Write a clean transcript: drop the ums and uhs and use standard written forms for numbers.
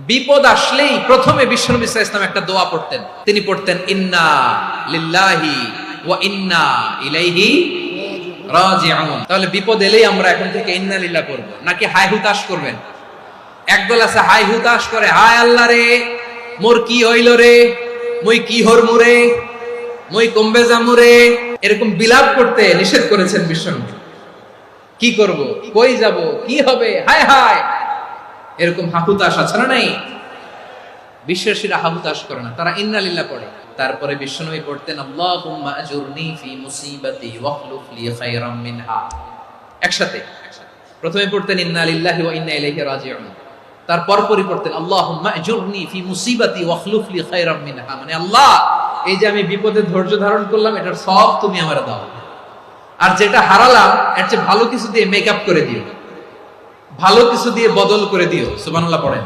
বিপদ আসলেই প্রথমে বিশ্বনবী সাল্লাল্লাহু আলাইহি ওয়াসাল্লাম একটা দোয়া পড়তেন। তিনি পড়তেন ইন্না লিল্লাহি ওয়া ইন্না ইলাইহি রাজিউন। তাহলে বিপদ এলেই আমরা এখন থেকে ইন্না লিল্লাহ পড়ব, নাকি হায় হুতাশ করবেন? একদল আছে হায় হুতাশ করে, হায় আল্লাহ রে মোর কি হইল রে, মই কি হরমু রে, মই কমবে যামু রে, এরকম বিলাপ করতে নিষেধ করেছেন বিশ্বনবী। কি করব, কই যাব, কি হবে, হায় হায়, এরকম হাহুতাশ আছে না নাই? বিশ্বাসীরা হাহুতাশ করে না, তারা ইন্না লিল্লাহ পড়ে। তারপরে বিশ্বনবী পড়তেন আল্লাহুম্মা আজুরনি ফি মুসিবাতি ওয়াখলুফ লি খায়রাম মিনহা। একসাথে প্রথমে পড়তেন ইন্না লিল্লাহি ওয়া ইন্না ইলাইহি রাজিউন, তারপর পড়তেন আল্লাহুম্মা আজুরনি ফি মুসিবাতি ওয়াখলুফ লি খায়রাম মিনহা, মানে আল্লাহ এই যে আমি বিপদে ধৈর্য ধারণ করলাম এটার সব তুমি আমারে দাও, আর যেটা হারালাম এর চেয়ে ভালো কিছু দিয়ে মেকআপ করে দিও, ভালো কিছু দিয়ে বদল করে দিও। সুবহানাল্লাহ পড়েন।